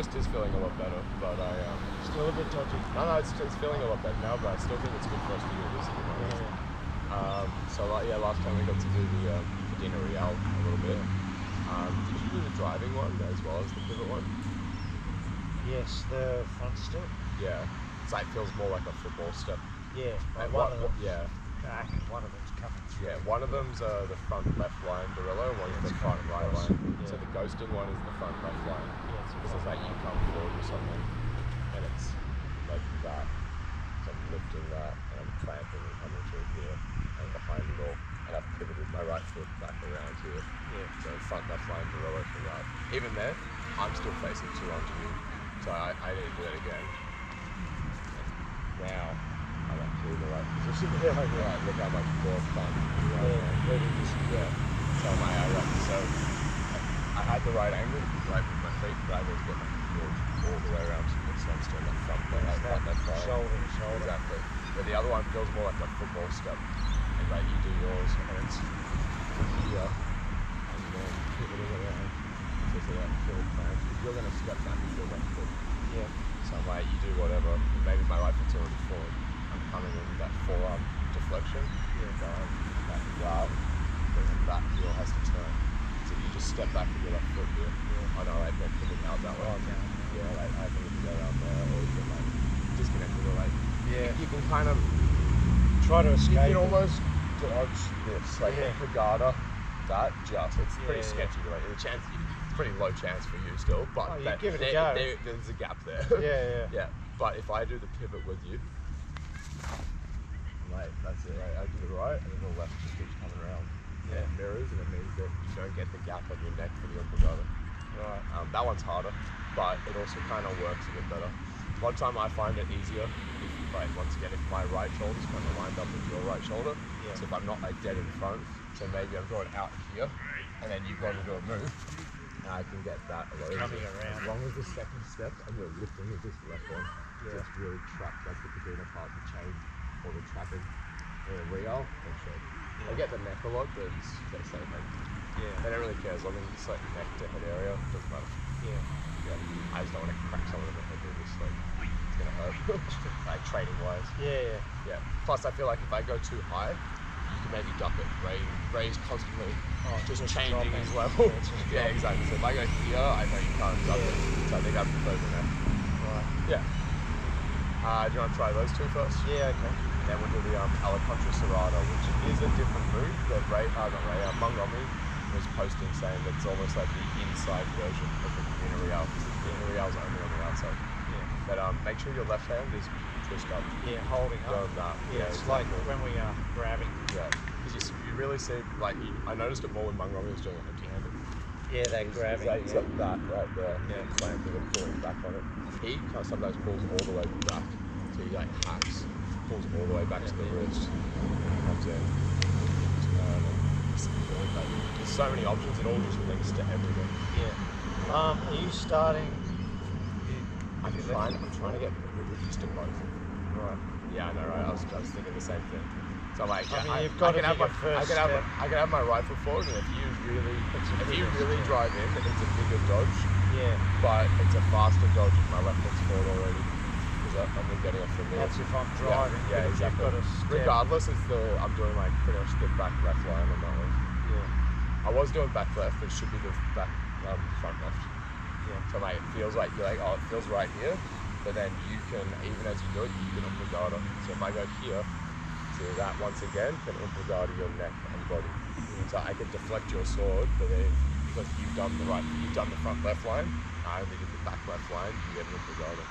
wrist is feeling a lot better, but I Still a bit dodgy. no, it's feeling a lot better now, but I still think it's good for us to do this. So last time we got to do the Dina Real a little bit. Did you do the driving one as well as the pivot one? Yes, the front step. Yeah, it's like feels more like a football step. Yeah, And one of them. Yeah. Back, one of them's coming through. Yeah, one of them's the front left line Barilla, one's the front right line. Yeah. So the ghosting one is the front left line. Yeah, so it's like you come forward with something and it's like that. So I'm lifting that and I'm clamping and coming through here and behind it all. And I've pivoted my right foot back around here. Yeah. So front left line Barilla for that. Even then, I'm still facing too onto you. So I need to do that again. And now I'm actually in the right position. Look how much more fun. So I had the right angle, right with my feet, but I was getting my heel all the way around to the front step, like front left line. Shoulder to shoulder. Exactly. But the other one feels more like a football step. And like you do yours and it's here and then pivoting around. So that full clamp. If you're gonna step back with your left foot. Yeah. So like you do whatever, maybe my right foot's already forward. I'm coming in that forearm deflection. Yeah. Going that grab, and then that heel has to turn. So you just step back with your left foot here. Yeah. I know like they're pivot out that way. Yeah, like I think you can go down there or you can like disconnect with it like you can kind of try to escape. You can almost dodge this, like Pagada, that just it's pretty sketchy. Like the chance pretty low chance for you still, but you give it a go. There's a gap there. Yeah. But if I do the pivot with you, like that's it. Right? I do the right, and then the left just keeps coming around. Yeah, it mirrors, and it means that you don't get the gap on your neck for the Pagada. Right. That one's harder, but it also kind of works a bit better. One time I find it easier if, like, once again, if my right shoulder's kind of lined up with your right shoulder. Yeah. So if I'm not like dead in front, so maybe I'm going out here, and then you've got to do a move. I can get that a lot coming around. As long as the second step and you're lifting with this left one, just really trap like the Pagada part of the chain or the trapping or a Real. I get the neck a lot, but it's the same thing. Yeah. They don't really care as long as it's like neck to head area, it doesn't matter. Yeah. I just don't want to crack someone in the head with this, like, it's gonna hurt. Like training wise. Yeah. Plus I feel like if I go too high, you can maybe duck it. Ray's constantly just changing his level. Yeah, exactly. So if I go here, I know you can't duck it. So I think I prefer the neck. Right. Yeah. Do you want to try those two first? Yeah, okay. And then we'll do the Alacontra Serrata, which is a different move that Montgomery was posting saying that it's almost like the inside version of the Dina Real, because the Dina Real's only on the outside. Yeah. But make sure your left hand is twist up. Yeah, holding up. It's exactly. Like when we are grabbing. Yeah, because you really see, like, I noticed it more when Montgomery was doing it empty-handed. Yeah, that grabbing. He's got that right there, clamping and pulling back on it. He sometimes pulls all the way back, so he like hacks, pulls all the way back to the wrist, and comes in. There's so many options, it all just links to everything. Yeah. Are you starting? I'm trying to get used to both. Right. Yeah, I know, right? I was thinking the same thing. So like, I can have my right foot forward, and if you really drive in, it's a bigger dodge. Yeah. But it's a faster dodge if my left foot's forward already. Because I'm getting off from there. That's if I'm driving. Yeah, exactly. Regardless, I'm doing like pretty much the back left line on that one. Yeah. I was doing back left, but it should be the back front left. Yeah. So like, it feels like you're like, oh, it feels right here, but then you can, even as you do it, you can Pagada. So if I go here, see that once again can Pagada your neck and body. Yeah. So I can deflect your sword, but then because you've done the front left line, I only did the back left line, you get Pagada.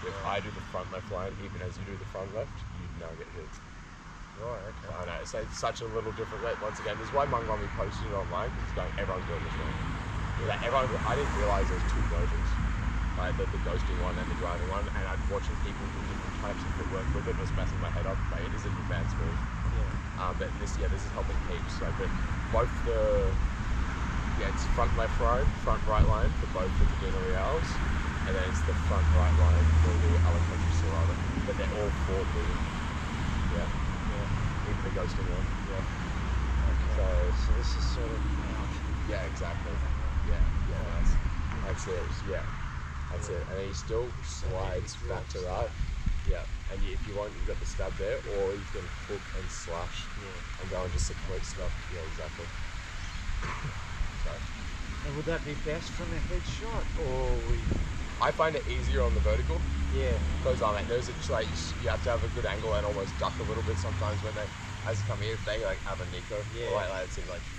If I do the front left line, even as you do the front left, you now get hit. Right, okay. I know, so it's such a little different. Once again, this is why Montgomery posted it online, because everyone's doing this wrong. Like I didn't realise there's two versions, like the ghosting one and the driving one, and I'm watching people do different types of footwork with it. It was messing my head up. Like, it is an advanced move. Yeah. But this is helping heaps. So, but both it's front left line, front right line for both the Dina Reals, and then it's the front right line for the Alacontra Serrata. But they're all forward moving. Yeah. Even the ghosting one. Yeah. Okay. So this is sort of. Yeah, exactly. Yeah, that's it. Yeah. That's it. And then he still slides back to right. Yeah. And if you want, you've got the stab there, or you can hook and slash and go and just support stuff. Yeah, exactly. So. And would that be best from a headshot, or I find it easier on the vertical. Yeah. Because there's like you have to have a good angle and almost duck a little bit sometimes when they come here. If they like have a Nico, or like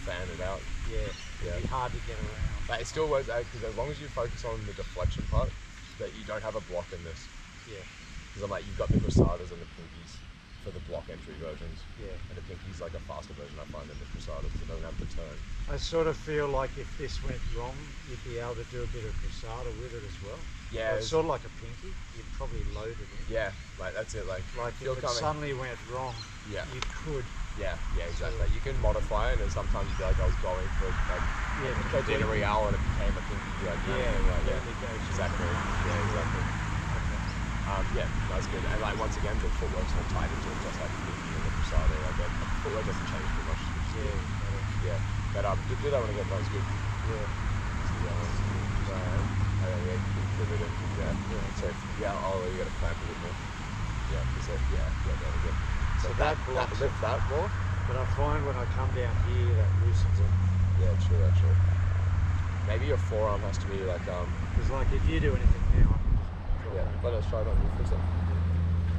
fan it out. Yeah. It'd be hard to get around. But it still works out because as long as you focus on the deflection part, that you don't have a block in this. Yeah. Because I'm like, you've got the Crusadas and the Pinkies for the block entry versions. Yeah. And the Pinkies like a faster version I find than the Crusadas, so they don't have the turn. I sort of feel like if this went wrong, you'd be able to do a bit of Crusada with it as well. Yeah. It's sort of like a Pinky. You'd probably load it in. Yeah, like that's it. Like if it suddenly went wrong, you could. Yeah, exactly. You can modify it, and sometimes you'd be like, I was going for like did a Real and it became a Pinky. Exactly. Yeah, exactly. Yeah, that's good. And like once again, the footwork's not tied into it, just like the Pinky and the Crusada. Like the footwork doesn't change too much. But do that when I get those good. Yeah. You can pivot it. So you got to clamp a bit more. Yeah, there we go. So that lift that more. But I find when I come down here, that loosens it. Yeah, true actually. Maybe your forearm has to be like Because like if you do anything now, I can just drop but let's try it on you for a second.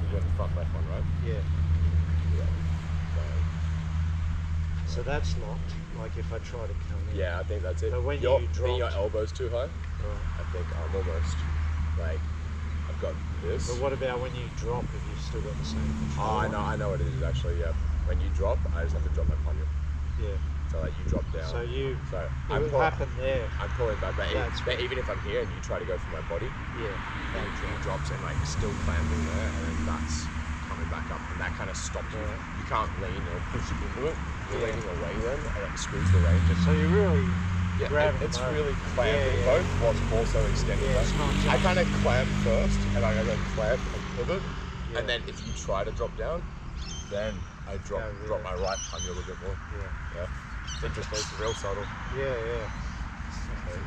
You went the front left one, right? Yeah. So that's locked. Like if I try to come in. Yeah, I think that's it. But when you drop, your elbow's too high. I think I'm almost like I've got this. But what about when you drop? If you've still got the same control? I know what it is actually. Yeah. When you drop, I just have to drop my punyo. Yeah. So like you drop down. So it would happen there. I'm pulling back, but even if I'm here and you try to go for my body, then it drops and like still clamping there, and then that's coming back up, and that kind of stops you. You can't lean or push into it. You're leaning away then, and it screws the range. So you really it's really clamping both whilst also extending both. I kind of clamp first, and I go clamp and pivot, and then if you try to drop down, then I drop my right punch a little bit more. Yeah. It's interesting. It's real subtle. Yeah.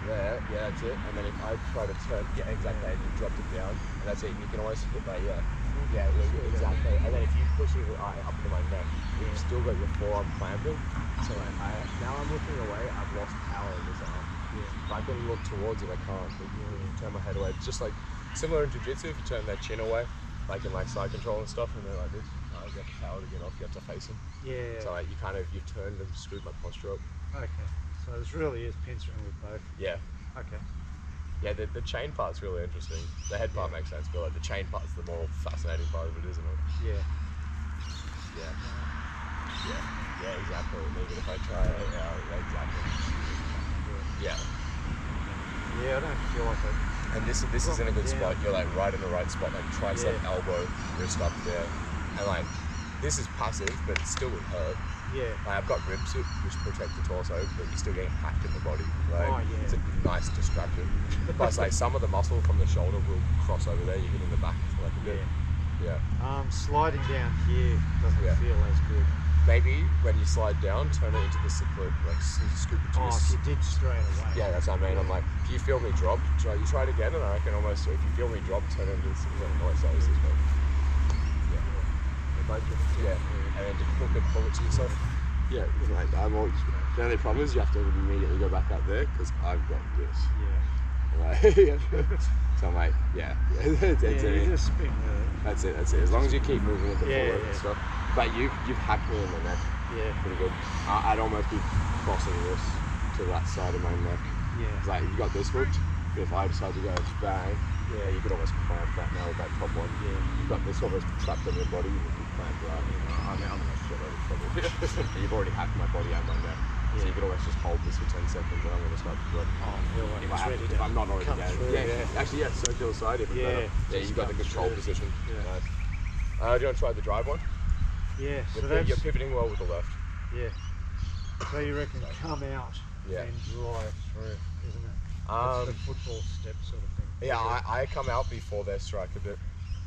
There, that's it. And then if I try to turn, exactly, and you dropped it down, and that's it. You can always hit like, exactly. And then if you push it up into my neck, you've still got your forearm clamping. So now I'm looking away. I've lost power in this arm. If I can look towards it, I can't. But you turn my head away. It's just like similar in jiu-jitsu. If you turn their chin away, like in like side control and stuff, and they're like this. You have the power to get off, you have to face them. Yeah. So like you've turned and screwed my posture up. Okay. So this really is pincering with both. Yeah. Okay. Yeah, the chain part's really interesting. The head part makes sense, but like the chain part's the more fascinating part of it, isn't it? Yeah, exactly. Even if I try it, exactly. Yeah, I don't feel like it. And this is in a good spot. You're like right in the right spot, like tricep, elbow, wrist up there. And like, this is passive, but it still would hurt. Yeah. Like, I've got rib suit, which protects the torso, but you're still getting hacked in the body. Like, it's a nice distraction. Plus, like, some of the muscle from the shoulder will cross over there. You hit in the back for like a bit. Yeah. Sliding down here doesn't feel as good. Maybe when you slide down, turn it into the scoop it to you did straight away. Yeah, that's what I mean. I'm like, if you feel me drop, you try it again, and I can almost, if you feel me drop, turn it into the split. And then just hook and pull it to yourself. Yeah, like I'm always. The only problem is you have to immediately go back up there because I've got this. So I'm like, you just spin That's it. As long as you keep moving with the forward and stuff. But you've hacked me in the neck. Pretty good. I'd almost be crossing this to that side of my neck. It's like you got this hooked. If I decide to go bang, you could almost clamp that now with that top one. You've got this almost trapped in your body. You can clamp right. I'm in a shitload of trouble. You've already hacked my body and my neck. So you could always just hold this for 10 seconds and I'm going to start to drop. If I'm not already down. Actually, circular side even better. You've got the control position. Nice. Do you want to try the drive one? Yeah. You're pivoting well with the left. Yeah. So you reckon come out and drive through, isn't it? That's the football step sort of thing. Yeah, I come out before their strike a bit.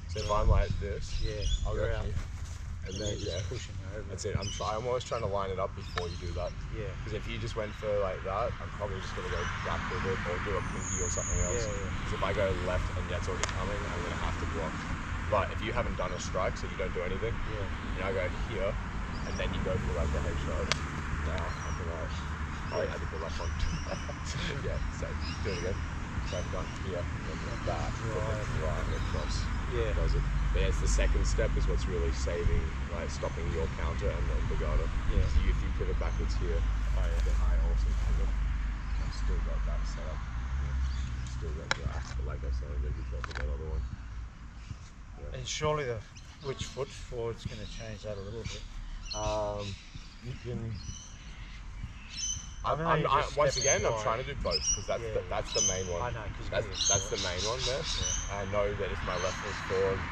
So if I'm like this, I'll go out. And and then just pushing over. That's it. I'm always trying to line it up before you do that. Yeah. Because if you just went for like that, I'm probably just going to go back with it or do a pinky or something else. Because if I go left and that's already coming, I'm going to have to block. But if you haven't done a strike, so you don't do anything, and I go here, and then you go for like the headshot. Now I can like, I did the left one. Yeah, so do it again. So I've gone here, and then that, right across. Yeah. Does it. But yeah, it's the second step is what's really saving, like stopping your counter and then the guarder. Yeah. So if you pivot backwards here, then I also pivot. I've still got that set up. Yeah. Still got that. But like I said, I'm going to be careful with that other one. Yeah. And surely the which foot forward's going to change that a little bit. You can. Once again, I'm trying to do both because that's the main one. I know, that's the main one there. Yeah. I know that if my left foot's forward,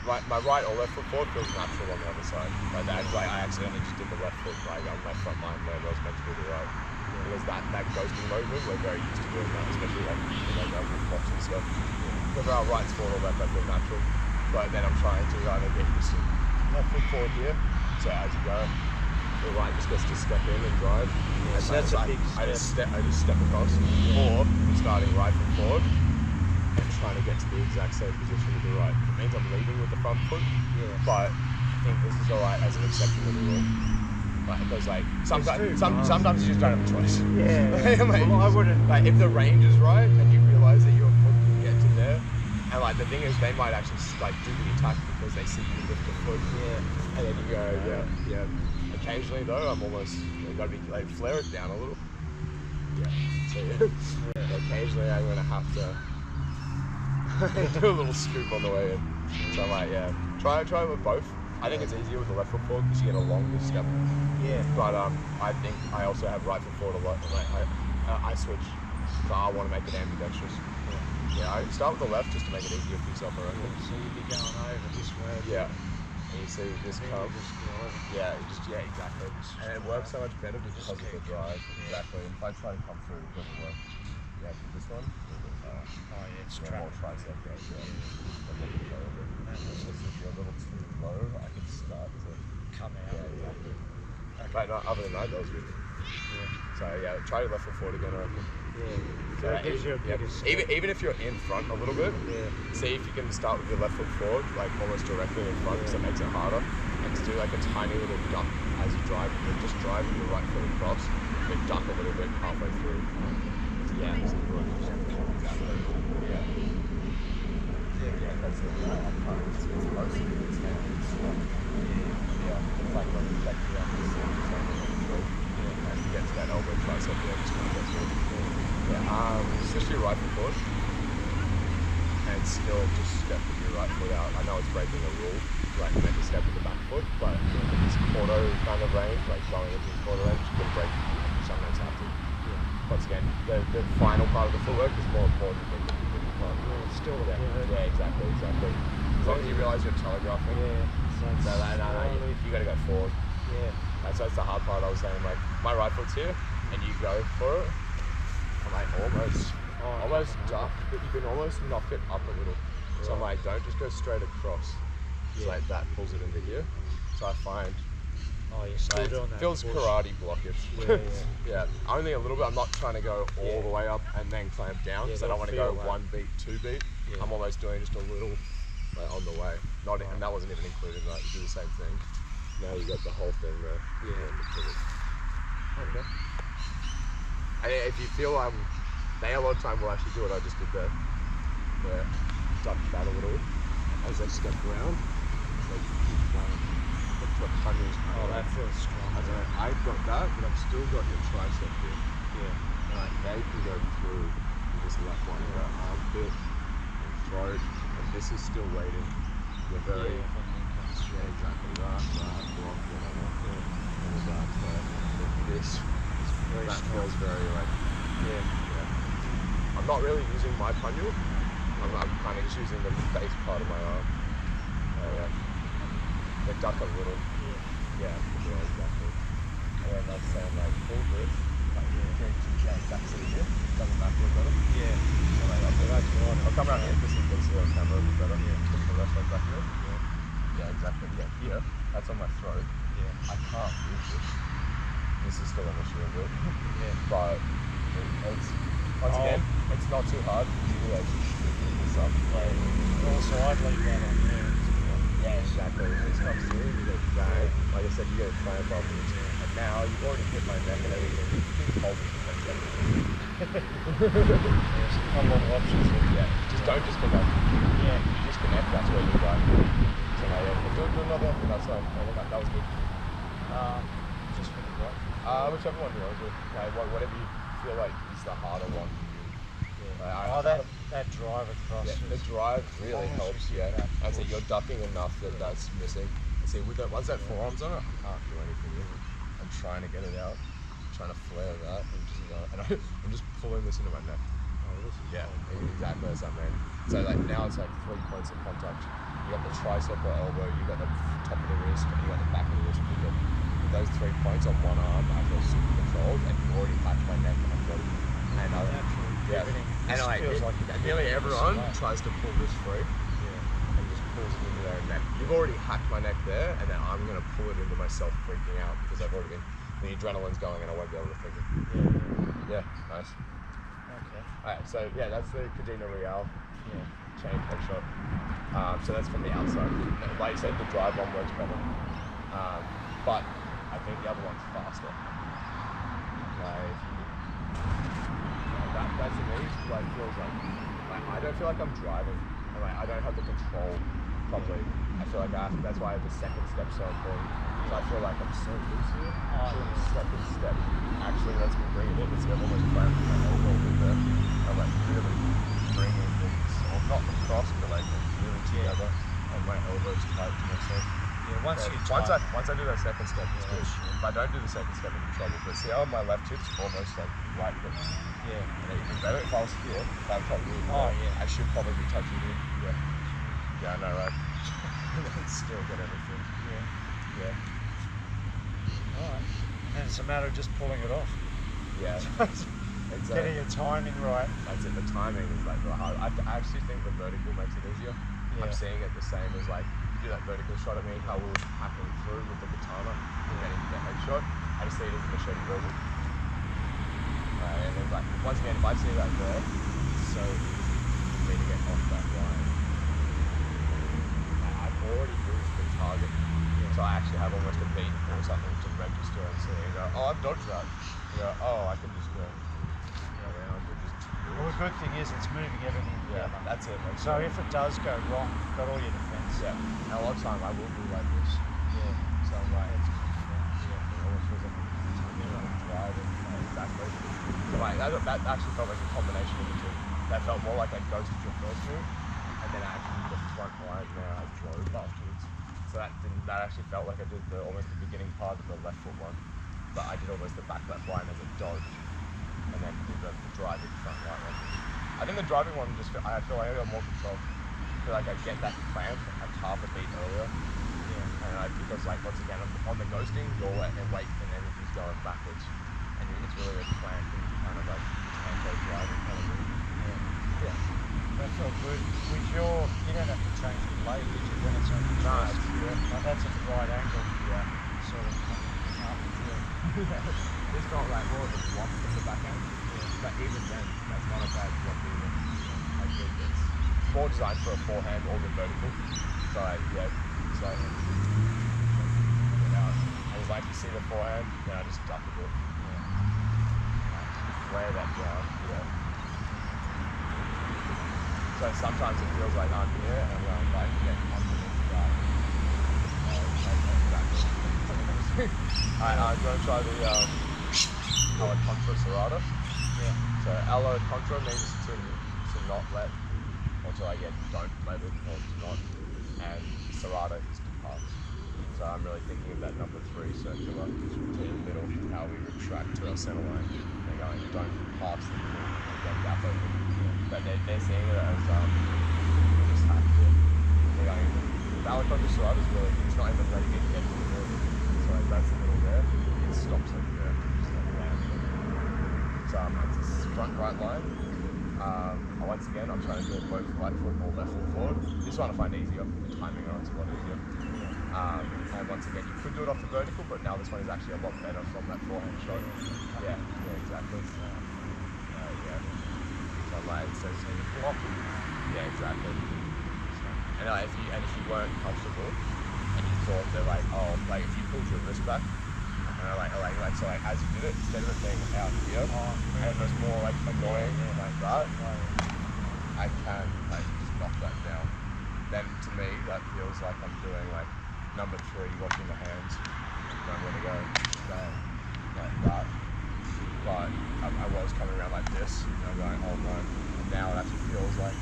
my right or left foot forward feels natural on the other side. Like I accidentally just did the left foot like on my front line when I was meant to do the right. Because that ghosting movement, we're very used to doing that, especially like with box and stuff. Whether our right's forward or left, I feel natural. But then I'm trying to either get used to left foot forward here, so as you go, the right just gets to step in and drive. Yeah, so that's a big step. I just step across. Or I'm starting right foot forward and trying to get to the exact same position with the right. It means I'm leading with the front foot, but I think this is alright as an exception to the rule. Because like sometimes you just don't have a choice. Yeah. Well, I wouldn't. Like if the range is right and you realise that your foot can get to there, and like the thing is they might actually like do the attack because they see you lift the foot. Yeah. And then you go, yeah. Occasionally though, I'm almost gotta be like flare it down a little. Yeah. So occasionally I'm gonna have to do a little scoop on the way in. So I'm like, try with both. I think it's easier with the left foot forward because you get a longer step. Yeah. But I think I also have right foot forward a lot. Like I switch, so I want to make it ambidextrous. Yeah. I start with the left just to make it easier for yourself, I reckon. So you'd be going over this way. Yeah. And you see this come. Exactly. And it works so much better because of the drive. Exactly. And if I try to come through, it doesn't work. Yeah. This one. It's trapped. More tricep right there. If you're a little too low, I can start to come out. Yeah, exactly. Okay. But no, other than that was good. Yeah. So try your left foot forward again, I reckon. Yeah. So that gives you a bigger step. Even if you're in front a little bit, see if you can start with your left foot forward, like almost directly in front, because it makes it harder. And to do like a tiny little duck as you drive, just drive with your right foot across, then duck a little bit halfway through. Yeah. Yeah, that's it. It's mostly it's hands. It's like when you back to that, to get to that elbow tricep, just kind of get through. Switch to your right foot forward, and still just step with your right foot out. I know it's breaking a rule, like you make a step with the back foot, but it's quarter kind of range, like going into the quarter range, you can break, you sometimes have to. Once again, the final part of the footwork is more important than the beginning part. It's still there. Yeah, exactly. As long as you realise you're telegraphing. No, you got to go forward. Yeah. That's the hard part. I was saying, like, my right foot's here, and you go for it. I'm like, almost duck, but you can almost knock it up a little. So I'm like, don't just go straight across. It's like that pulls it into here. So I find. You're still doing that. Feels karate blockish. Yeah, only a little bit. I'm not trying to go all the way up and then clamp down because I don't want to go 1 beat, 2 beat. I'm almost doing just a little on the way. And that wasn't even included. Like you do the same thing. Now you got the whole thing there. Okay. And if you feel they a lot of time will actually do it. I just did the duck that a little as they step around. So you keep going. That feels strong. I've got that, but I've still got your tricep here. Yeah. Now you can go through this left one, your armpit and throat, and this is still waiting. You're very exactly that, block, whatever. All that, but this that feels very like I'm not really using my punyo. I'm kind of just using the base part of my arm. They duck a little. Yeah, exactly. And then that's saying like pull this, like carry 2 chains back to here, coming backwards on it. Yeah. So like, that's right. I'll come around here because you can see on camera a bit better. Put the left leg back here. Yeah, exactly. Yeah, here, that's on my throat. Yeah. I can't move this. This is still an issue of it. Yeah. But it's, once again, it's not too hard. You actually shoot this up. Also, I'd leave that on there. Yeah, exactly. If this comes through, you get bang. Like I said, you get a clamp up and now you've already hit my neck and everything. You can hold it for 10 seconds. There's a couple of options here. Yeah, just don't disconnect. Yeah. You disconnect, that's where you go. So now, yeah, do another. That's fine. That was good. Just for the right. Whichever one you want to do. Whatever you feel like is the harder one. That drive across. Yeah, the drive really helps. Yeah, and so you're ducking enough that that's missing. See, with that, once that forearm's on it, I can't do anything with it. I'm trying to get it out, trying to flare that, I'm just pulling this into my neck. Yeah, exactly as I mean. So like now it's like 3 points of contact. You got the tricep or elbow, you got the top of the wrist, and you got the back of the wrist. With those 3 points on one arm, I feel super controlled, and you already packed my neck and body. And everything. And nearly everyone tries to pull this free. And just pulls it into their neck. You've already hacked my neck there, and then I'm going to pull it into myself freaking out because I've already been, the adrenaline's going and I won't be able to think it. Yeah, nice. Okay. Alright, so yeah, that's the Cadena Real chain headshot. So that's from the outside. Like you said, the drive one works better. But I think the other one's faster. That's the news. Like feels like I don't feel like I'm driving. I don't have the control properly. I feel like that's why the second step's so important. So I feel like I'm so loose here. The second step actually lets me bring it in. It's almost clamped my elbow with there. I'm like really bringing these, not across, but like really together, and my elbow's tight to myself. Yeah, once I do that second step, it's good. If I don't do the second step, I'm in trouble. But see how my left hip's almost like right hip. Yeah. And even better if I was here, if I'm probably I should probably be touching you. Yeah, I know, right? And then still get everything. Yeah. Alright. And it's a matter of just pulling it off. Yeah. It's getting your timing right. That's it, the timing is like the hard. I actually think the vertical makes it easier. Yeah. I'm seeing it the same as like, you do that vertical shot at me, how we were hacking through with the katana, getting the headshot. I just see it as a machete version. And then like, once again, if I see that there, it's so easy for me to get off that line. I've already moved the target, so I actually have almost a beat or something to register and see and go, oh, I've dodged that. You go, oh, I can just go around and just... Well, the good thing is it's moving everything together. That's it. So if it does go wrong, you've got all your defense. Yeah. And a lot of time I will do like this. Yeah. So I'm like, it almost feels like I'm driving exactly. So like, that actually felt like a combination of the two. That felt more like I ghosted your first move, and then I actually did the front line where I drove afterwards. So that actually felt like I did almost the beginning part of the left foot one, but I did almost the back left line as a dodge, and then did the driving front right one. I think the driving one I feel like I got more control. I feel like I get that clamp like half a beat earlier. And because like once again on the ghosting, your weight and energy's going backwards, and it's really a clamp and kind of like tempo driving kind of thing. Yeah. That felt good. You don't have to change the blade, did you? When it's on the chest. Like that's at the right angle. Yeah. Sort of up the field. This felt like more of a block from the back end. But even then, that's not a bad block either. Like it's more designed for a forehand or the vertical. So it's like I was like, you see the forehand, then I just duck a bit. Flare that down. So sometimes it feels like I'm here and I'm like getting underneath that. Alright, I'm going to try the alla contra serrata. So alla contra means to not let, or to like don't let it, or to not, and serrata is to pass. So I'm really thinking of that number 3 circular to the middle, how we retract to our center line. They're going, don't pass the middle, don't gap open. But they're seeing it as just hacked it. They're going, the alla contra serrata is really, it's not even letting it get to the middle. So like that's the middle there, it stops it there, just like landing it. So it's this front right line, Once again, I'm trying to do it both right foot or left foot forward. This one I find easier. The timing on it's a lot easier. And once again, you could do it off the vertical, but now this one is actually a lot better from that forehand shot. Yeah, exactly. So like, so you block. Yeah, exactly. And if you weren't comfortable, and you thought they're like, oh, like if you pulled your wrist back, and so as you did it, instead of it being out here, and it was more like annoying like that, I can like just knock that down. Then to me, that feels like I'm doing like number 3, watching the hands. And I'm gonna go bang, like that. But I was coming around like this, and I'm going, oh no. And now it actually feels like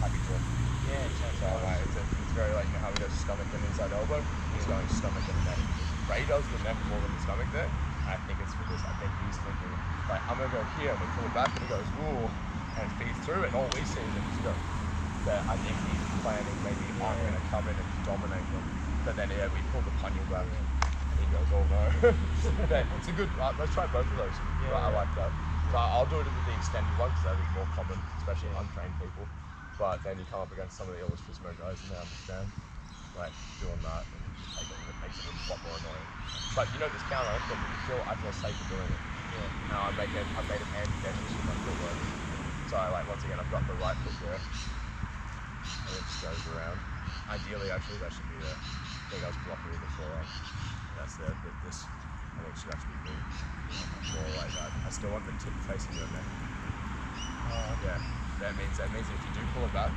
tucky to it. Yeah, exactly. So like, it's very like, you know how we go stomach and inside elbow? He's going stomach and neck. Ray does the neck more than the stomach there. I think it's for this. I think he's thinking, like, I'm going to go here, and we pull it back, and he goes, ooh, and feed through it. All we see is him just go. But I think he's planning, maybe I'm going to come in and dominate them. But then, yeah, we pull the punny back, and he goes, oh no. But it's a good, let's try both of those. I like that. So I'll do it with the extended one, because that is more common, especially untrained people. But then you come up against some of the Ilustrisimo guys, and they understand, like, doing that, and just take it, and it makes it a lot more annoying. But you know this counter, but I feel safer doing it. Now I've made it ambidextrous with my footwork. So once again, I've got the right foot there, and it just goes around. Ideally, actually, that should be there. I think I was blocking with the forearm. That's there, but this, I think, should actually be more like that. I still want the tip facing your neck. Yeah, that means if you do pull it back,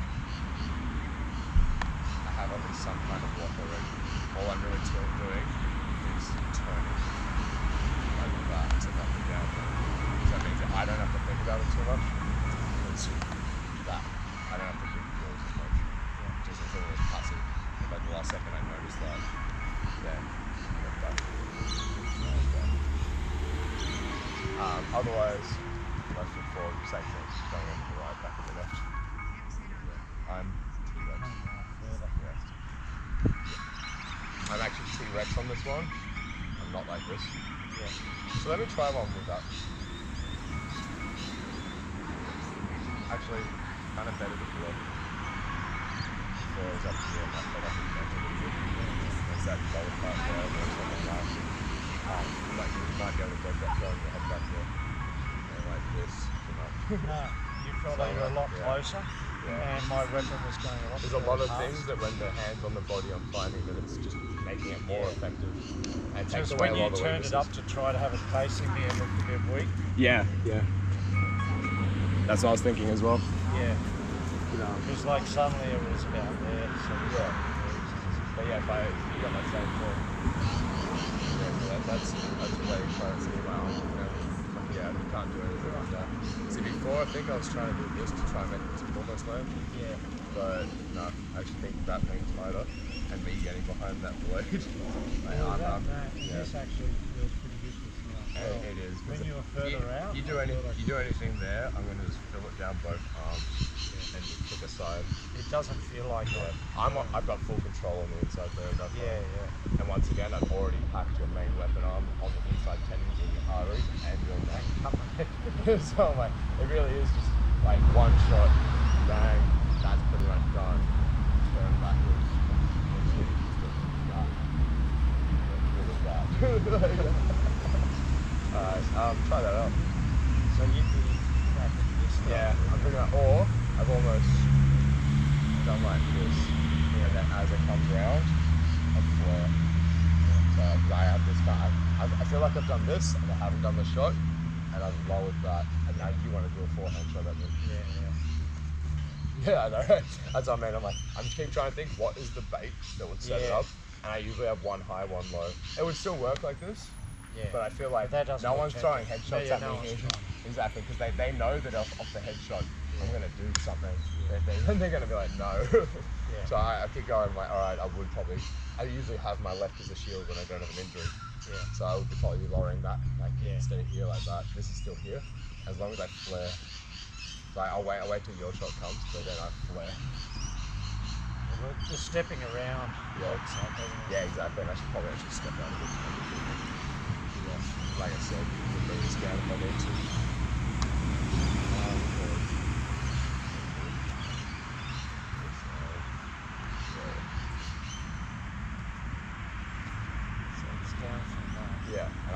I have at least some kind of block already. All I'm really doing is turning like that to knock it down. So that means that I don't have to think about it too much. It's that. I don't have to think yours as much. Just as it was passive. But the last second I noticed that, then I went back. Otherwise, left foot forward, same thing. Going into the right, back to the left. I'm T-Rex. I'm actually T-Rex on this one. I'm not like this. So let me try one with that. Actually, kind of better to feel. Before I was up here, I felt like it was a little bit. There's that lower part there, or something like that. You might be able to get that going your head back there. And like this, you know. No, you felt like you were a lot closer. And my weapon was going a lot. There's a lot of things that when the hand's on the body, I'm finding that it's just making it more effective. And takes away a lot of the when you turned it up to try to have it facing me, it looked a bit weak. Yeah. That's what I was thinking as well. Yeah. It was like suddenly it was about there. So But yeah, if you got that same thing. That's where you try to see my arm. Yeah, you can't do anything like that. See, before I think I was trying to do this to try and make it almost land. Yeah. But no, I actually think that being tighter and me getting behind that blade. This actually feels pretty good just now. It is. When you were further out, you do anything there, I'm going to just fill it down both arms and just kick aside. It doesn't feel like that. I've got full control on the inside there. Yeah. And once again, I've already packed your main weapon arm on the inside tendons of your arteries and your neck. So like, it really is just like one shot, bang, that's pretty much done. Turn backwards. Alright, try that out. So you'd be back at this. Yeah, I'm thinking about, or I've almost done like this, and then as it comes round, I flare. So I have this guy. I feel like I've done this, and I haven't done the shot, and I've lowered that, and now you want to do a forehand shot at me. Yeah, I know. That's what I mean. I'm like, I'm just keep trying to think what is the bait that would set it up, and I usually have one high, one low. It would still work like this, but I feel like no one's throwing headshots at me here. Exactly, because they know that off the headshot, I'm going to do something. They're going to be like, no. So I keep going, like, all right, I usually have my left as a shield when I don't have an injury. So I would probably be lowering that, like instead of here like that. This is still here, as long as I flare. So I'll wait till your shot comes, but then I flare. Well, just stepping around. Yeah, exactly. And I should probably actually step out a bit. Like I said, you can bring this down if I need to.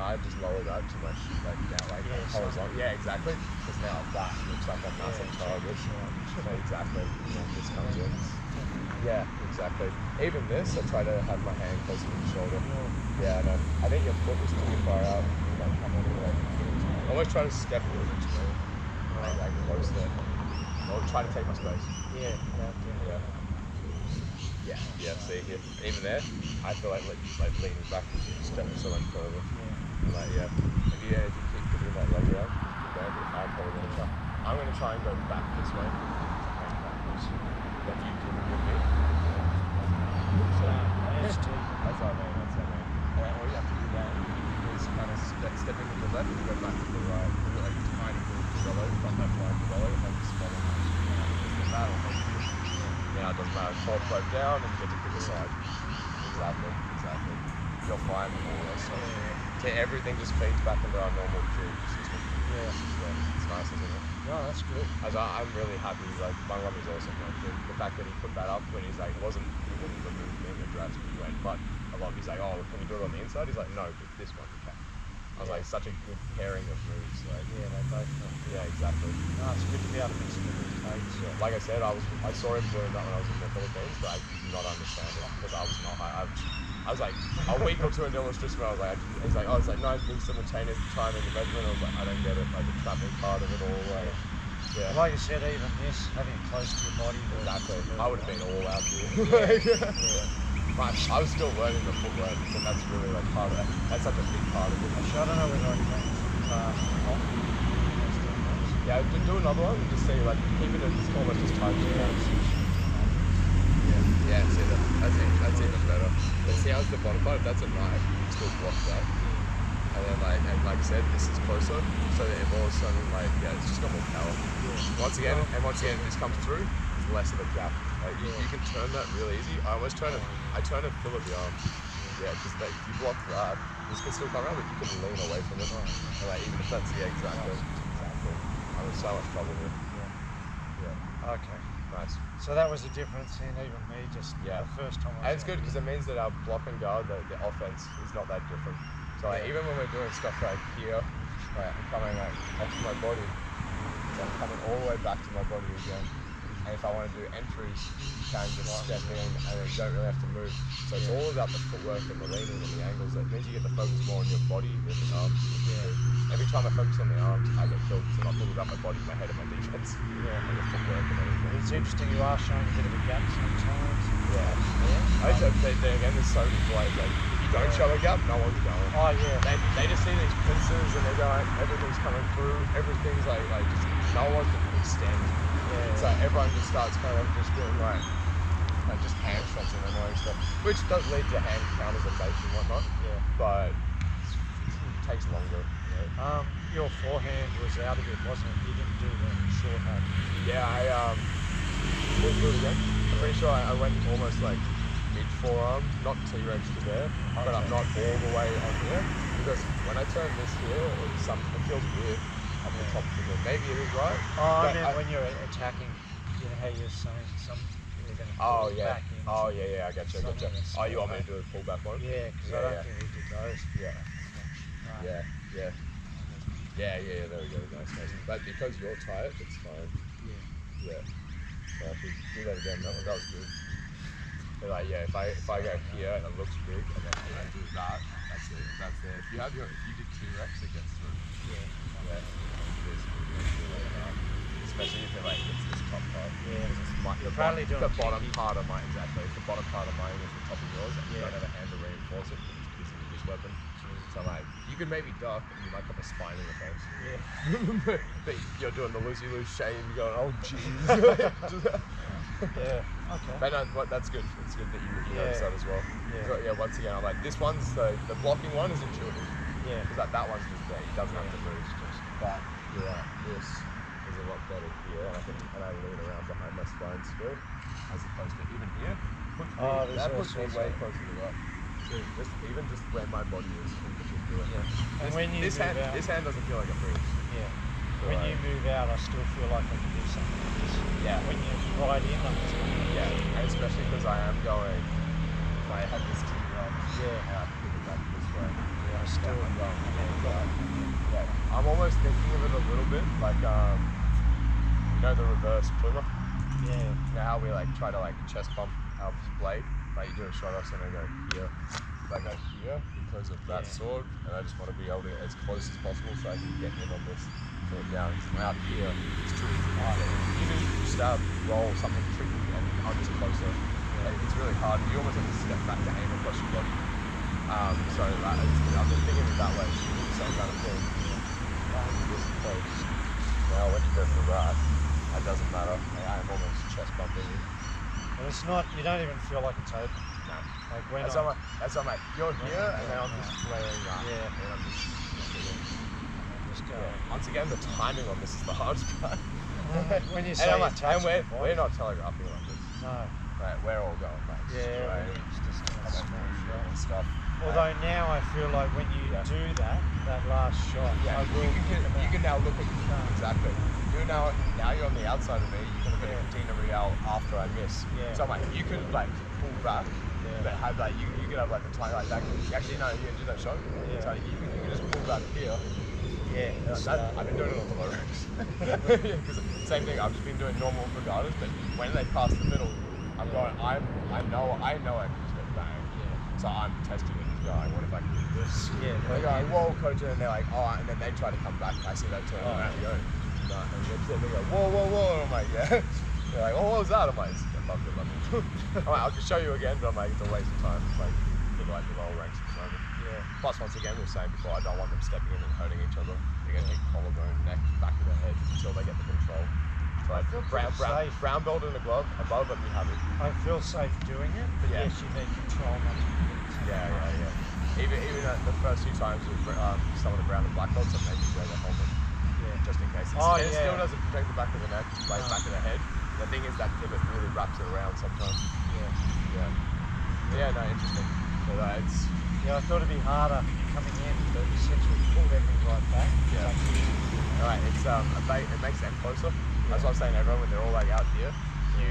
I just lower that to my like now like horizontal. Yeah, exactly. Because now that looks like a massive target. Exactly. And then this comes in. Yeah, exactly. Even this, I try to have my hand close to the shoulder. Yeah, I know. I think your foot was too far out. Like, come on, like, almost try to step a little bit to me. Like close there. Or try to take my space. Yeah. Yeah, see here. Even there, I feel like leaning back and stepping so much further. And like, yeah. If you keep putting that leg around, I'm probably going to try. I'm going to try and go back this way. Backwards. If you do it with me. That's what I mean. And all you have to do then is kind of step into the left and go back to the right. Do like a tiny little Bolo, front left line Bolo, and just follow it. Now it doesn't matter. Fall both down and you get to pick a side. Exactly. You'll find all this stuff. So everything just feeds back into our normal Q system. It's nice, isn't it? No, that's good. I'm really happy. Like, my love is awesome. Like, the fact that he put that up when he's like, he wouldn't remove being a dress when, but I love. He's like, oh, can you do it on the inside? He's like, no, but this one you can. I was like, such a good pairing of moves. Like, they both know. Yeah, exactly. No, it's good to be able to mix them with takes. Yeah. Like I said, I saw him doing that when I was in the Philippines, but I did not understand it because I was not high. I was like a week or two in Ilustrisimo. I was like, he's like, oh, it's like 9 moves simultaneous timing and measurement. I was like, I don't get it. Like the trapping part of it all. Like, yeah. Like you said, even this having it close to your body. Exactly. I would have been all out here. But I was still learning the footwork, and that's really like part of it. That's such a big part of it. Actually, I don't know whether I can. Yeah, do another one and just say like keep it as almost as tight as you can. Yeah, see that's even better. But see how's the bottom part? That's a knife. You still block that. And then like I said, this is closer, so that if all of a sudden it's just got more power. Once again, this comes through, it's less of a gap. Like you can turn that really easy. I turn it full of the arm. Yeah, because if you block that, this can still come around, but you can lean away from it. And like even if that's exactly. I'm in so much trouble here. Yeah. Okay. Nice. So that was the difference in even me just the first time. And it's good because it means that our block and guard, the offense is not that different. So like, even when we're doing stuff like here, I'm coming like off my body, so I'm coming all the way back to my body again. And if I want to do entries, you can just step in and then you don't really have to move. So it's all about the footwork and the leaning and the angles. It means you get to focus more on your body than the arms. Every time I focus on the arms, I get killed because I'm not thinking about my body, my head, and my defense. And the footwork and everything. It's interesting you are showing a bit of a gap sometimes. I then again, there's so many players like, if you don't show a gap, no one's going. Oh yeah. They just see these pincers and they're going, everything's coming through, everything's like just no one's extend. So everyone just starts kind of just doing like just hand shots and annoying stuff, which does lead to hand counters and baits and whatnot. But it takes longer. Your forehand was out a bit, wasn't it? You didn't do the short hand. Yeah, we'll do it again. I'm pretty sure I went almost like mid forearm, not T-Rex to there, but I'm not all the way on here because when I turn this here, it feels weird. Up the top of it. Maybe it is right. Oh, I meant when you're attacking, you know how you're saying some you're going to pull back in. Oh, yeah, I gotcha. Oh, you want me to do a pullback one? Yeah, because I don't think we did those. Yeah, there we go. Nice. But because you're tight, it's fine. Yeah. So I should do that again. That was good. But like, if I go here and it looks big, and then I do that, that's it. That's there. If you did T-Rex, it gets through. Especially if it hits this top part. The bottom part of mine, exactly. The bottom part of mine is the top of yours, and you don't have a hand to reinforce it because of this weapon. So you could maybe duck, and you might put a spine in your face. But you're doing the loosey-loose shame, you're going, oh jeez. Okay. But no, that's good. It's good that you notice that as well. So, once again, I'm like, this one's the blocking one is intuitive. Because that one's just there. He doesn't have to move. But you're right. This is a lot better here, and I lean around behind my spine still, as opposed to even here. That puts me way closer to that. So just where my body is in particular. And when you this hand doesn't feel like a move. When you move out, I still feel like I can do something like this. When you're right in, I'm just and especially because I am going. If I had this T-Rex, and I pick it back this way, still. I'm almost thinking of it a little bit like you know the reverse plumber. Yeah. You know how we like try to like chest bump our blade, like you do a shot off and I go here. So I go here because of that sword, and I just want to be able to get as close as possible so I can get in on this, put it down. Because out here, it's too hard. You do stab, roll something tricky, and I'm just closer. Like, it's really hard. You almost have to step back to aim across your body. So I've been thinking of it that way. So you do the same kind of thing. This close. Now when you go for that, it doesn't matter. I'm almost chest bumping you. But it's not. You don't even feel like it's open. No. Like when that's on my. You're here, and then I'm just flaring up. Yeah. And I'm just going. Yeah. Once again, the timing on this is the hardest part. When you say and we're not telegraphing on this. No. Right, we're all going like straight. It's just and stuff. Although now I feel like when you do that last shot, you can now look at exactly. Now you're on the outside of me. You can look at a Dina Real after I miss. Yeah. So I'm like, you could like pull back, but have like you could have like the time like that. Actually, no, you can do that shot. Yeah. So you can just pull back here. Yeah. I've been doing it on the low ranks. Because same thing. I've just been doing normal regatas, but when they pass the middle, I'm going. I know I can step bang. Yeah. So I'm testing it. Going, what if I can do this? Yeah. They're going, whoa, coach, and they're like, oh, and then they try to come back. I see that turn around, go. No, and they go, whoa, whoa, whoa. And I'm like, yeah. They're like, oh, what was that? I'm like, I'm like, I'll just show you again, but I'm like, it's a waste of time. It's like, for like the lower ranks at the moment. Yeah. Plus, once again, we were saying before, I don't want them stepping in and hurting each other. They're going to hit collarbone, neck, back of the head until they get the control. So I feel brown belt in the glove, above, but we have it. I feel safe doing it, but yes, you need control. Even the first few times with some of the brown and black belts, I maybe wear the helmet, just in case. It still doesn't protect the back of the neck, like back of the head. The thing is that pivot really wraps it around sometimes. Yeah, no, interesting. So it's I thought it'd be harder coming in, but since we pulled everything right back, alright, it makes them closer. That's what I'm saying. Everyone, when they're all like out here, you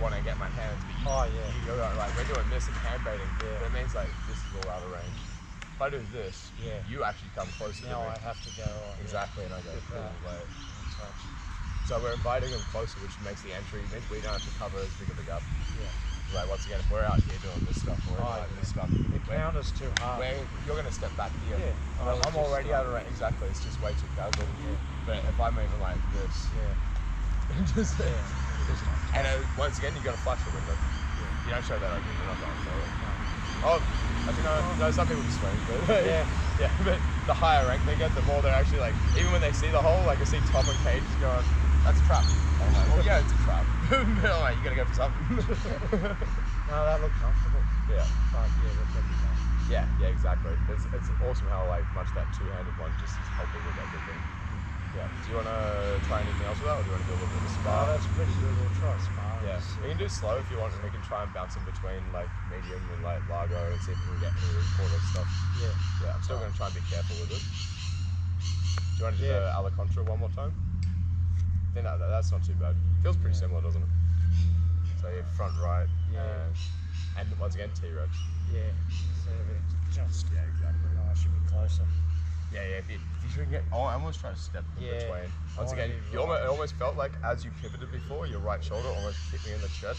want to get my hands, but you're like, we're doing this and hand baiting, but it means like this is all out of range. If I do this, you actually come closer to me. Now I have to go on. Exactly, and I go away. So we're inviting them closer, which makes the entry, means we don't have to cover as big of a gap. Like once again, if we're out here doing this stuff, this stuff, the count is too hard. You're going to step back here. I'm already out of range. Exactly, it's just way too casual. But if I'm even like this, and once again, you got to flash the window. You don't show that open. You're not going for it. Oh, no, some people just swing, but but the higher rank they get, the more they're actually like, even when they see the hole, like I see Tom and Cage going, that's a trap. I'm like, well, yeah, it's a trap. But I'm like, you gotta go for something. No, that looked comfortable. Yeah. But we'll probably not. Yeah, exactly. It's awesome how like much that two-handed one just is helping with everything. Yeah. Do you want to try anything else with that, or do you want to do a little bit of spar? No, that's pretty good. We'll try spar. Yeah. We can do slow if you want, and we can try and bounce in between like medium and like largo and see if we can get any recorded stuff. Yeah. I'm still going to try and be careful with it. Do you want to do the alla contra one more time? I think that's not too bad. Feels pretty similar, doesn't it? So you're front right, and once again T-Rex. Yeah. So everything's just. Yeah, exactly. Oh, I should be closer. Yeah. If you should get, I almost try to step in between. Once again, it almost felt like as you pivoted before, your right shoulder almost hit me in the chest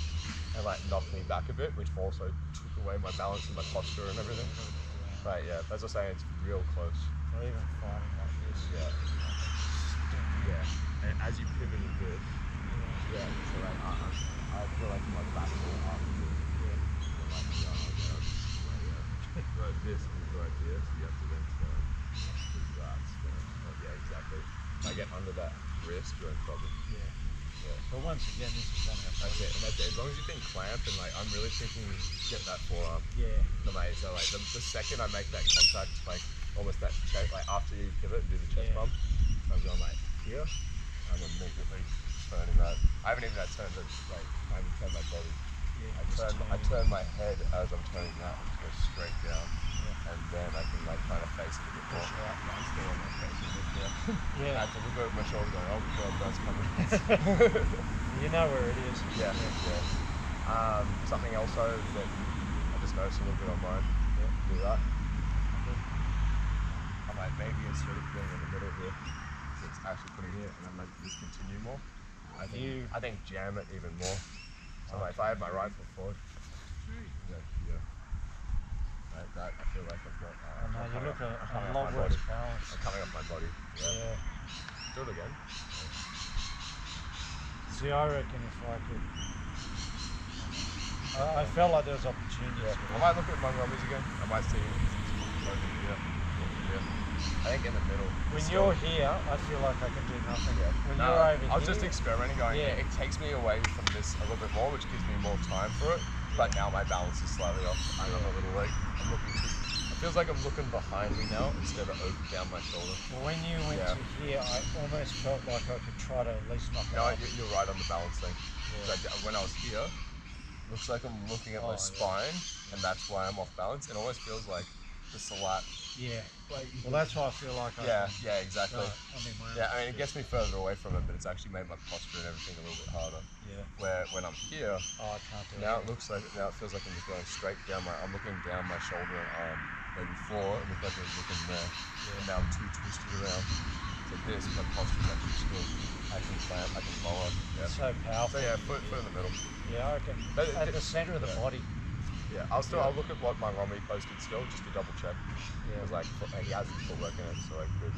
and like knocked me back a bit, which also took away my balance and my posture and everything. Right, as I say, it's real close. Not even fighting like this. And as you pivot a bit, so like I feel like my back will up a bit. Right, this is right here, so you have to then turn. Exactly. If I get under that wrist, you're in trouble. But once again, this is going to happen. That's it. And that's it. As long as you think clamp and like, I'm really thinking get that forearm. So like the second I make that contact, like almost that chest, like after you pivot and do the chest bump, I'm going like here. I'm immediately turning that. I haven't even had turned it. Like I haven't turned my body. I turn my head as I'm turning that and go straight down. And then I can like kind of face it a bit more. I'm still on my face a bit here. I have to look over my shoulder going, oh god, that's coming. You know where it is. Something else though that I just noticed a little bit on mine. Do that. maybe instead of being in the middle here, it's actually putting here, and then like just continue more. I think jam it even more. So like if I had my right foot forward, like that, I feel like I've got. You look a lot worse balance. I'm coming off my body. Yeah. Do it again. See, I reckon if I could. I felt like there was opportunity. I might look at my rubbers again. I might see over here. I think in the middle. When you're here, I feel like I can do nothing. When you're over here. I was just experimenting, going, it takes me away from this a little bit more, which gives me more time for it. But now my balance is slightly off. I'm on a little leg. I'm looking too. It feels like I'm looking behind me now instead of over down my shoulder. Well, when you went to here, I almost felt like I could try to at least knock it off. You're right on the balance thing. When I was here, looks like I'm looking at my spine, and that's why I'm off balance. It almost feels like the Silat. Yeah. Well, that's why I feel like Yeah, exactly. I mean, it gets me further away from it, but it's actually made my posture and everything a little bit harder. Yeah. Where when I'm here, I can't do now it looks like it feels like I'm just going straight down I'm looking down my shoulder and arm. Where before it looked like I was looking there, and now I'm too twisted around. So this, my posture is actually still. I can clamp, I can lower. It's so powerful. So foot in the middle. Yeah, I reckon at the centre of the body. Yeah, I'll look at what my Romy posted still, just to double check. Because like he has his footwork in it, so like good.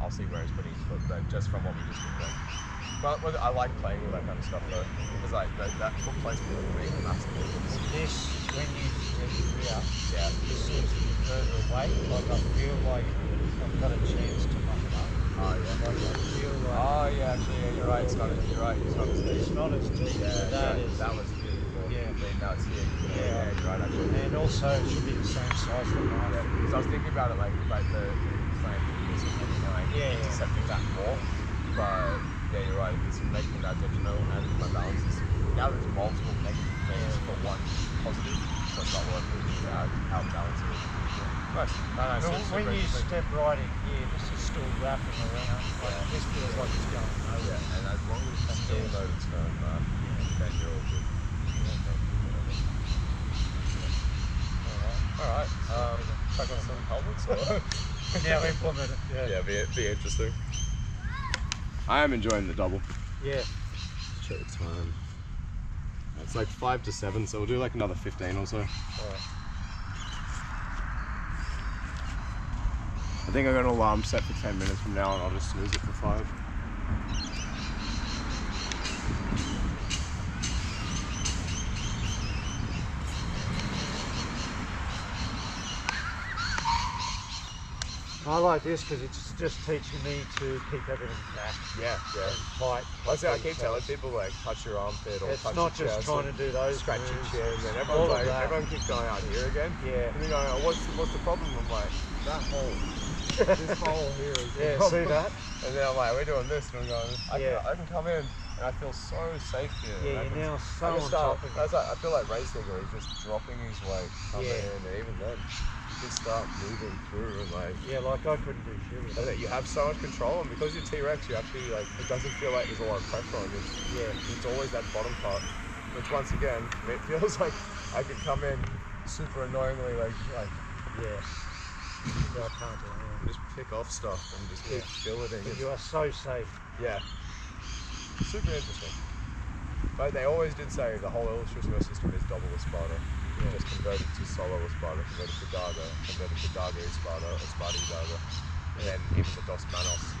I'll see where he's putting his foot, but just from what we just did there. But I like playing with that kind of stuff though, because like that foot placement will make a massive difference. This, when you step here, this seems to be further away. Like I feel like I've got a chance to muck it up. Oh yeah. Like I feel like. You're right. It's not as deep. It's not as deep. That was beautiful. Yeah. Now it's here. Yeah, you're right actually. And also it should be the same size for mine. Yeah. Because I was thinking about it like the clamp intercepting that more. But yeah, you're right. It's making that detrimental, and my balance is now there's multiple negative things for one positive, so it's not worth it. How balanced it is. Nice. When you step right in here, this is still wrapping around. This feels like it's going nowhere. Yeah, and as long as you still know it's going, then you're all good. Alright. Back on some helmets or? Now implement it. Yeah, be interesting. I am enjoying the double. Yeah. Check the time. It's like 5 to 7, so we'll do like another 15 or so. Alright. I think I got an alarm set for 10 minutes from now, and I'll just snooze it for 5. I like this because it's just teaching me to keep everything back. Yeah. And tight. That's how I keep telling people, like, touch your armpit or touch your chest. It's not just trying to do those scratch your chin, and everyone keeps going out here again. Yeah. And they're going, oh, what's the problem? I'm like, that hole. This hole here is the problem. See that? And then I'm like, we're doing this, and I'm going, I can come in, and I feel so safe here. Yeah, you're now so on top of it. I feel like Ray's figure, he's just dropping his weight, coming in, and even then, just start moving through and like. Yeah, like I couldn't do shit with it. You have so much control, and because you're T-Rex, you actually like, it doesn't feel like there's a lot of pressure on you. Yeah. It's always that bottom part, which once again, it feels like I could come in super annoyingly, like. Yeah. I can't do it. Just pick off stuff and just keep billeting. You are so safe. Yeah. Super interesting. But they always did say the whole Ilustrisimo system is Doble Espada. Just converted to solo Espada, converted to Daga, converted to Daga Espada, Espada y Daga. And then even the Dos Manos,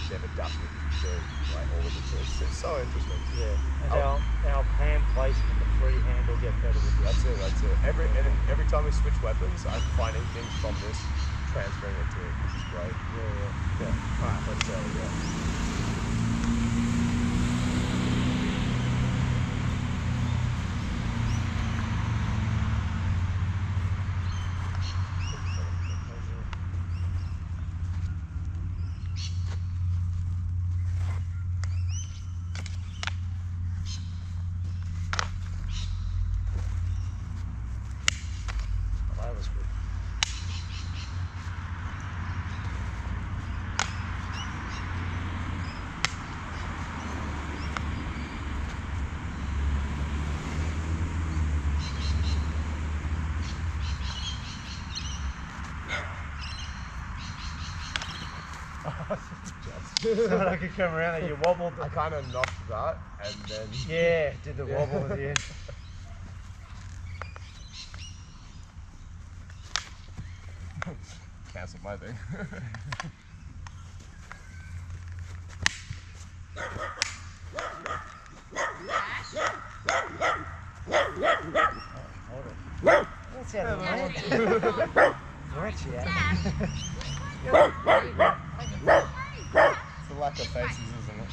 they've adapted to like all of the tools. It's so interesting. Yeah. And our hand placement, the free hand will get better with this. That's it. Every time we switch weapons, I'm finding things from this, transferring it to it, which is great. Yeah. Alright, let's see how we go. So I could come around and you wobbled. I kind of knocked that and then... Yeah, did the wobble at the end. Cancelled my thing. What's that? Where's she at? It's the lack of faces, isn't it?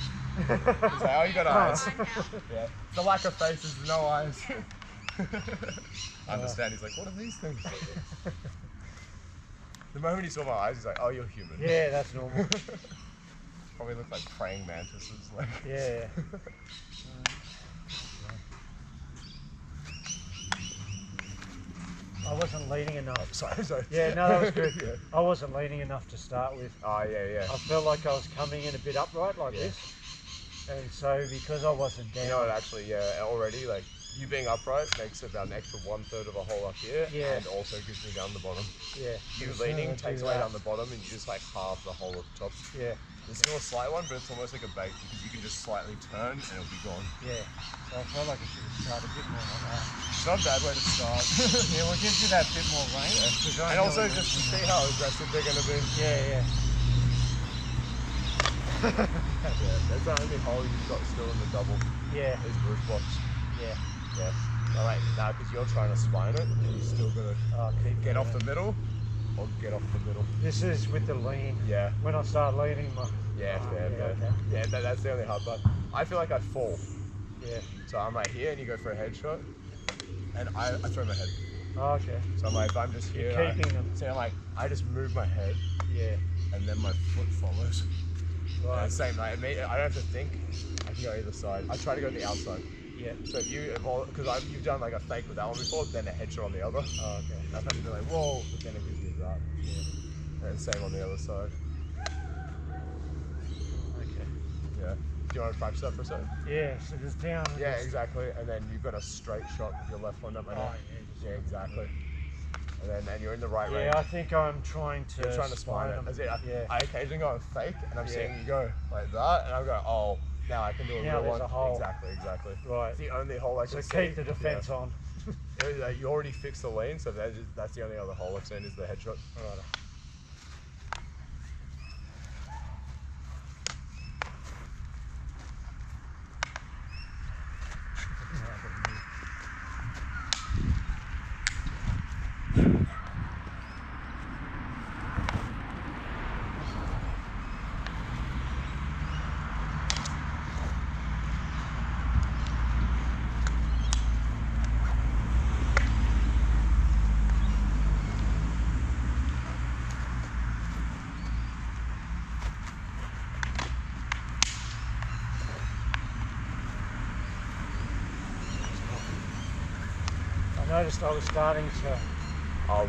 It's like, oh, you got eyes. Yeah. The lack of faces, no eyes. I understand. He's like, what are these things? The moment he saw my eyes, he's like, oh, you're human. Yeah, that's normal. Probably look like praying mantises. Like. Yeah. I wasn't leaning enough. Sorry. Yeah, no, that was good. Yeah. I wasn't leaning enough to start with. Oh, yeah. I felt like I was coming in a bit upright like this. And so because I wasn't down. You know what, actually, already, like, you being upright makes about an extra 1/3 of a hole up here. Yeah. And also gives me down the bottom. Yeah. You leaning takes away down the bottom and you just like halve the hole at the top. Yeah. There's still a slight one, but it's almost like a bait because you can just slightly turn and it'll be gone. Yeah. So I felt like I should have started a bit more on that. It's not a bad way to start. Yeah, well, it gives you that bit more range. Yeah. And also just to see how aggressive they're going to be. Yeah. Yeah, that's the only hole you've got still in the double. Yeah. Is roof box. Yeah. No, wait, no, because you're trying to spine it, and you still got to keep get off the middle or get off the middle. This is with the lean. Yeah. When I start leaning, fair. Okay. Yeah, that's the only hard part. I feel like I fall. Yeah. So I'm right here, and you go for a headshot, and I throw my head. Oh, okay. So I'm like, if I'm just here, keeping them. So I'm like, I just move my head. Yeah. And then my foot follows. Right. Same, like, I don't have to think. I can go either side. I try to go to the outside. Yeah. So if you, because you've done like a fake with that one before, then a headshot on the other. Oh, okay. I've had to be like, whoa, but then it gives you that. Yeah. And same on the other side. Okay. Yeah. Do you want to practice that for a second? Yeah, so just down. Yeah, exactly. And then you've got a straight shot with your left one up my neck. Yeah, exactly. And then you're in the right range. Yeah, I think I'm trying to. You're trying to spine it. That's it. Yeah. I occasionally go on fake, and I'm seeing you go like that, and I'm going, oh, now I can do a real one. A hole. Exactly. Right. It's the only hole I can see. So keep the defense on. You already fixed the lane, so that's the only other hole I've seen is the headshot. Right. I noticed I was starting to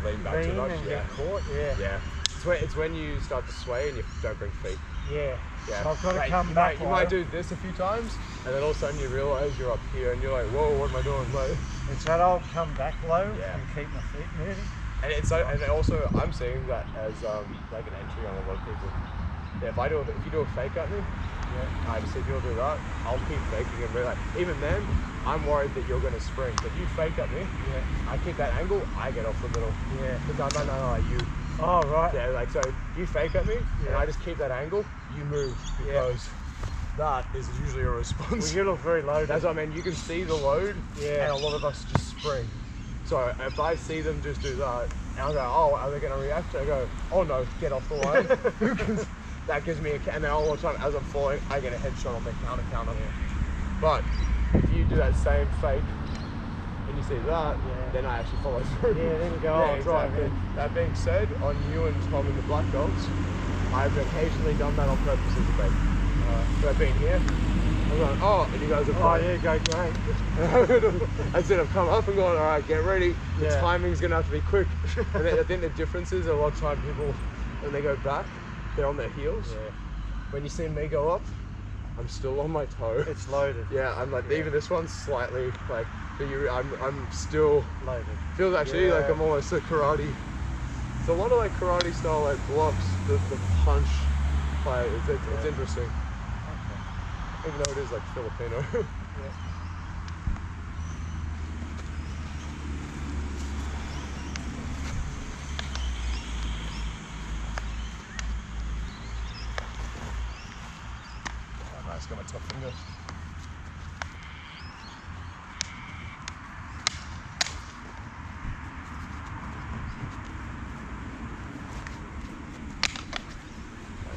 lean back too much. And get caught. Yeah. It's when you start to sway and you don't bring feet. Yeah. Yeah. So I've got to come back. You might do this a few times, and then all of a sudden you realise you're up here, and you're like, whoa, what am I doing? Like, it's that I'll come back low and keep my feet moving. And and also I'm seeing that as like an entry on a lot of people. Yeah, if you do a fake at me, I just see people do that, I'll keep faking and be like, even then, I'm worried that you're going to spring. But you fake at me, I keep that angle, I get off the middle. Yeah. Because no, you. Oh, right. Yeah, like, so you fake at me, and I just keep that angle, you move, because that is usually a response. Well, you look very loaded. That's what I mean, you can see the load, and a lot of us just spring. So if I see them just do that, and I go, oh, are they going to react? I go, oh no, get off the line. Because that gives me and then all the time as I'm falling, I get a headshot on the counter. Yeah. But if you do that same fake and you see that, then I actually follow through. Yeah, then you go, I'll drive in. That being said, on you and Tom in the black belts, I've occasionally done that on purpose as a fake. So I've been here, I'm going, oh, and you guys are fine. Oh yeah, go great. I said I've come up and gone, all right, get ready. The timing's going to have to be quick. And I think the difference is a lot of time people, when they go back, they're on their heels. Yeah. When you see me go up, I'm still on my toe. It's loaded. Yeah, I'm like, even this one's slightly like, I'm still loaded. Feels actually like I'm almost a karate. It's a lot of like karate style like blocks. The punch But it's interesting. Okay. Even though it is like Filipino. Yeah. Oh, nice, got my top finger.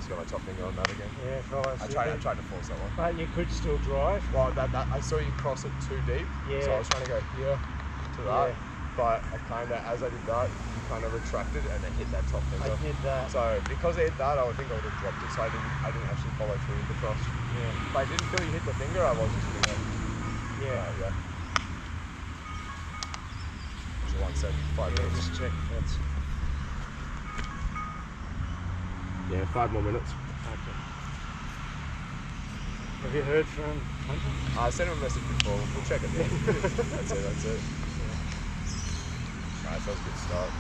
Got my top finger on that again. Yeah, right. I tried to force that one. But you could still drive. Well, I saw you cross it too deep. Yeah. So I was trying to go here to that. Yeah. But I kind of, as I did that, you kind of retracted and then hit that top finger. I did that. So because I hit that, I think I would have dropped it. So I didn't actually follow through with the cross. Yeah. If I didn't feel you hit the finger, I was just going to Yeah. Yeah. So 1 second, 5 minutes. Just check. That's... Yeah, 5 more minutes. Okay. Have you heard from Hunter? I sent him a message before. We'll check it then. That's it. Yeah. Alright, that was a good start.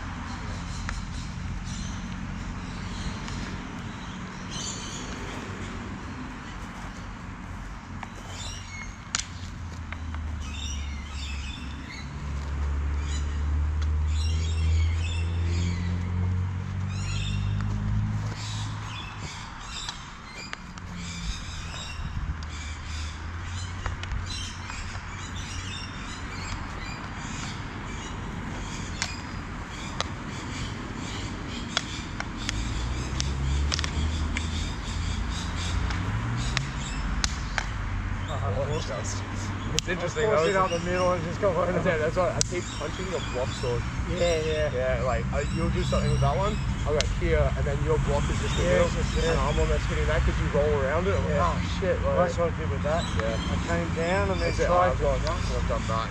It's interesting though. Forcing out the middle and just go over. That's why I keep punching your block sword. Yeah. Like you'll do something with that one. I'll go here, and then your block is just the middle, and I'm almost hitting that because you roll around it. I'm like, oh shit! Like, that's what I did with that. Yeah. I came down and then tried. tried. I've done that.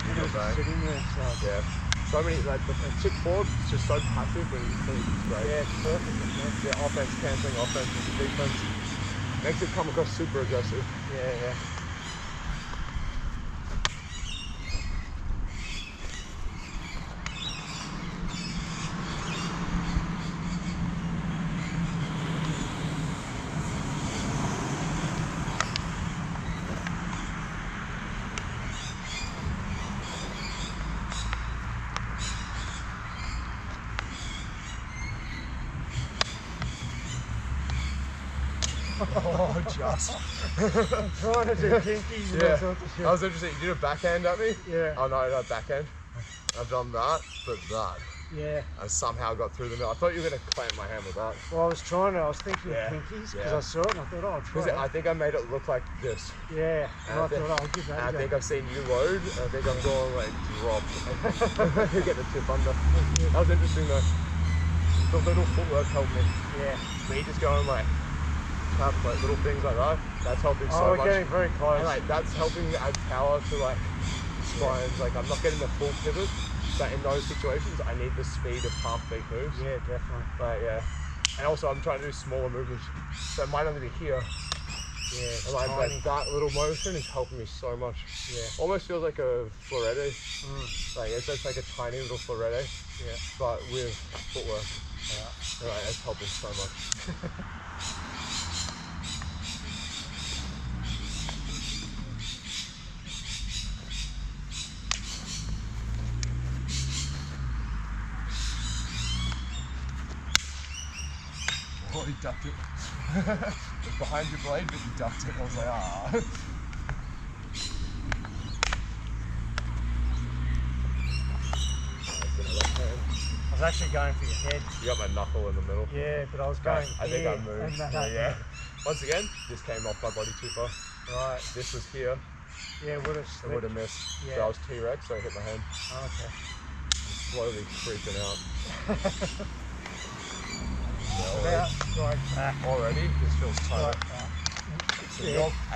Sitting there. So. Yeah. So many like the chip forward is just so passive when you think it's great. Yeah, it's perfect. Yeah, offense cancelling offense into defense makes it come across super aggressive. Yeah. Oh, just. I'm trying to do kinkies and all sorts of shit. That was interesting. You did a backhand at me? Yeah. Oh no, not backhand. I've done that, but that. Yeah. I somehow got through the middle. I thought you were going to clamp my hand with that. Well, I was thinking of kinkies because I saw it and I thought, oh, I'll try it. I think I made it look like this. Yeah. And I thought, I'll give that a go. I think I've seen you load, and I think I'm going like drop. You get the tip under. That was interesting though. The little footwork helped me. Yeah. Me just going like little things like that. That's helping so much. We're getting very close. And, like that's helping me add power to like spines. Like I'm not getting the full pivot. But in those situations, I need the speed of half-beat moves. Yeah, definitely. But yeah, and also I'm trying to do smaller movements, so it might only be here. Yeah, and like that little motion is helping me so much. Yeah, almost feels like a florete. Like it's just like a tiny little florete. Yeah, but with footwork. Yeah, right, that's helping so much. Oh, he ducked it. Just behind your blade, but he ducked it. I was like, ah. I was actually going for your head. You got my knuckle in the middle. Yeah, but I was going I think I moved. Yeah. Once again, this came off my body too far. Right. This was here. Yeah, it would have missed. Yeah. So I was T-Rex, so I hit my hand. Oh, okay. I'm slowly freaking out. Already, this feels tight. So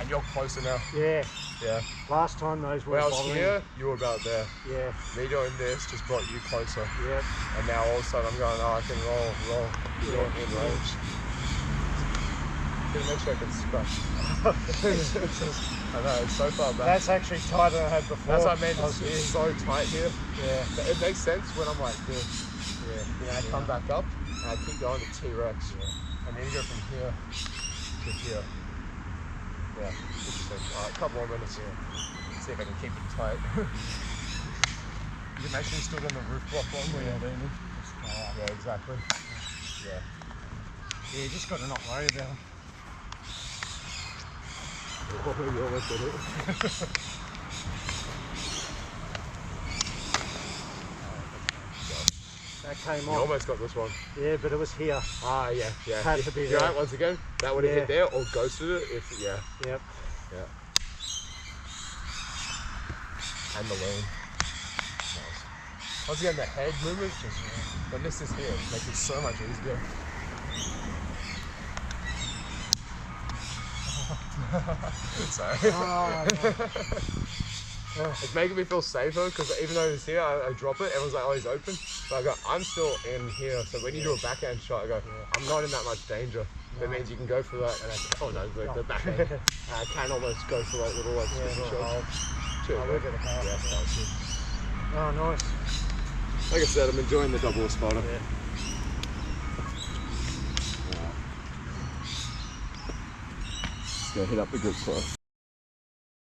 you're closer now. Yeah. Yeah. Last time those were when I was here, you were about there. Yeah. Me doing this just brought you closer. Yeah. And now all of a sudden I'm going, oh, I can roll. You're in range. Gonna make sure I can scratch. I know, it's so far back. That's actually tighter than I had before. That's what I mean, it's so tight here. Yeah. But it makes sense when I'm like this. Yeah. You know, I come back up and I keep going to T-Rex. Yeah. And then you go from here. to here. Yeah, interesting. Alright, a couple more minutes here. See if I can keep it tight. You make sure you stood on the roof block one when you're leaning. Yeah, exactly. Yeah. Yeah, you just got to not worry about it. Oh, you almost got it. That came You off. almost got this one. Yeah, but it was here. Ah, yeah. Had to be You're there. right, once again, that would have hit there or ghosted it if, Yep. Yeah. And the lean. Nice. Once again, the head movement, just, when this is here, it makes it so much easier. Sorry. Oh, no. It's making me feel safer because even though it's here, I drop it, everyone's like, oh, he's open. But I go, I'm still in here, so when you do a backhand shot, I go, I'm not in that much danger. That means you can go for that, and I can, the backhand. I can almost go for like little like switching shots. Chill, we'll get a half. Yeah, sounds good. Oh, nice. Like I said, I'm enjoying the double espada. Yeah. Let's go hit up the grip first.